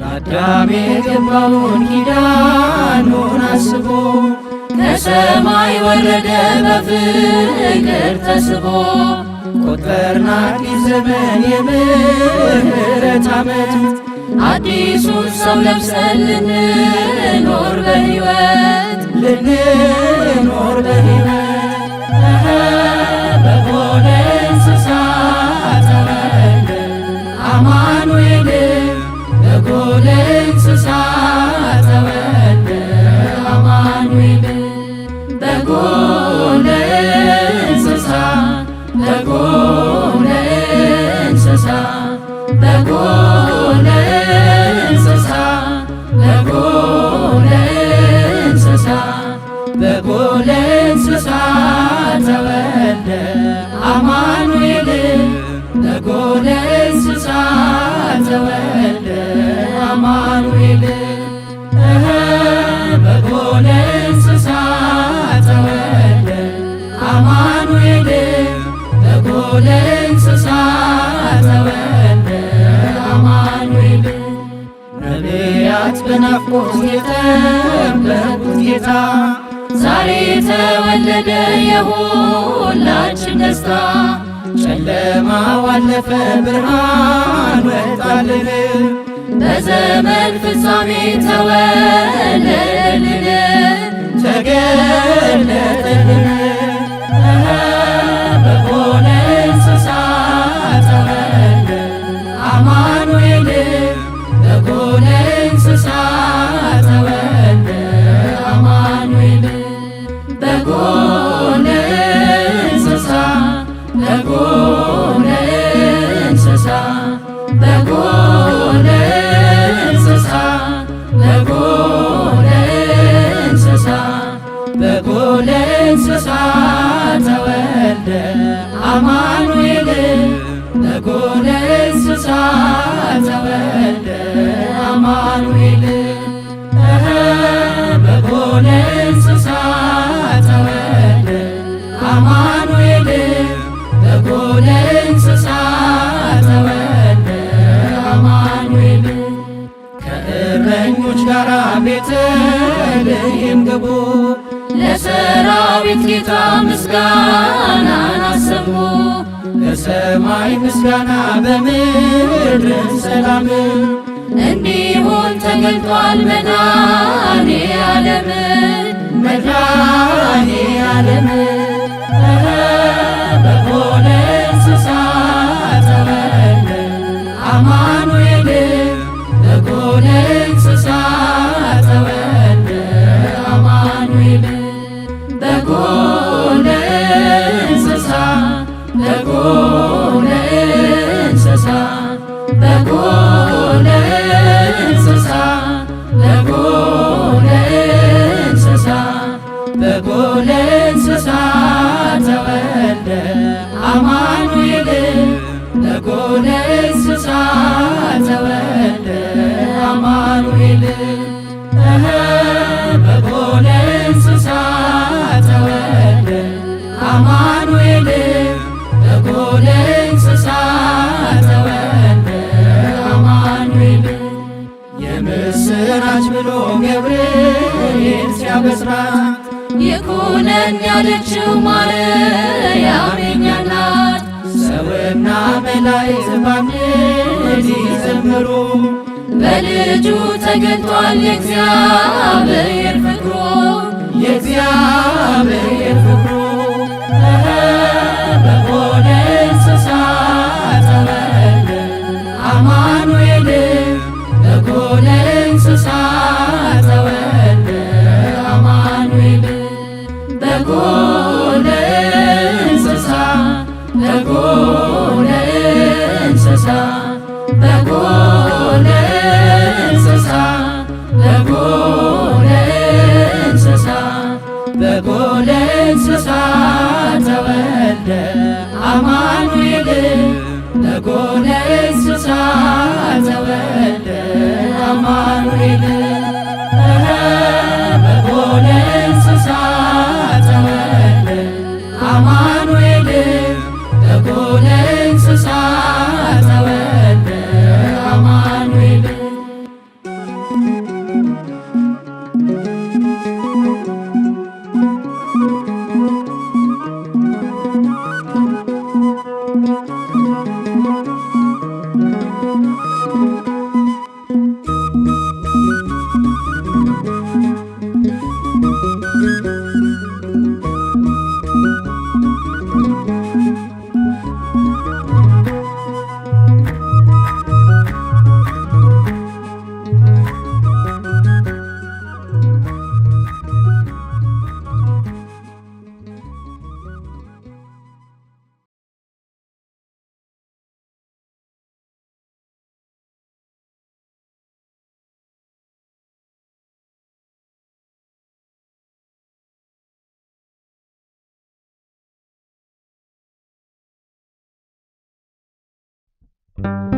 አዳም የገባውን ኪዳኑን አስቦ ከሰማይ ወረደ በፍቅር ተስቦ ቆጠርን አዲስ ዘመን የምህረት ዓመት አዲሱን ሰው ለብሰን ልንኖር በሕይወት በጎነ እንስሳ ተወለደ አማኑኤል በጎነ እንስሳ ተወለደ አማኑኤል በጎነ እንስሳ በጎነ እንስሳ በጎነ እንስሳ በጎነ እንስሳ በጎነ እንስሳ ተወለደ አማኑኤል በጎነ እንስሳ ተወለደ አማኑኤል በጎነ እንስሳ ተወለደ አማኑኤል በጎነ እንስሳ ተወለደ አማኑኤል ነቢያት በናፍቆት የጠበቁት ጌታ ዛሬ ተወለደ የሁላችን ደስታ ጨለማው አለፈ ብርሃን ወጣልን በዘመን ፍጻሜ ተወለደልን ተገለጠልን በጎነ እንስሳ ተወለደ አማኑኤል በጎነ እንስሳ ተወለደ አማኑኤል በጎነ እንስሳ በጎነ እንስሳ በጎነ እንስሳ በጎነ እንስሳ በጎነ እንስሳ ተወለደ አማኑኤል በጎነ እንስሳ ተወለደ አማኑኤል በጎነ እንስሳ ተወለደ አማኑኤል በጎነ እንስሳ ተወለደ አማኑኤል ከእረኞች ጋር ቤተልሔም ገቡ ለሰራዊት ጌታ ምስጋናን አሰሙ በሰማይ ምስጋና በምድር ሰላም እንዲሆን ተገልጧል መድኃኔዓለም መድኃኔዓለም በጎነ እንስሳ ተወለደ አማኑኤል በጎነ እንስሳ ተወለደ አማኑኤል በጎነ እንስሳ በጎነ እንስሳ በጎነ እንስሳ በጎነ እንስሳ በጎነ እንስሳ አማኑኤል በጎለ እንስሳ ተወልደ አማኑኤል። የምስራች ብሎ ገብርኤል ሲያበስራት ይኩነን ያለችው ማርያም የኛ ናት። ሰውና መላእክት በአንድ ሲዘምሩ በልጁ ተገልጧል የእግዚአብሔር ፍቅሩ የእግዚአብሔር ፍቅሩ። በጎለ እንስሳ ተወልደ አማኑኤል በጎለ እንስሳ ተወልደ አማኑኤል። በጎለ እንስሳ በጎለ እንስሳ በጎለ እንስሳ በጎለ እንስሳ በጎለ እንስሳ ተወልደ አማኑኤል በጎለ እንስሳ ተወልደ አማኑኤል። በጎለ እንስሳ ተወልደ አማኑኤል በጎለ እንስሳ ተወልደ አማኑኤል። you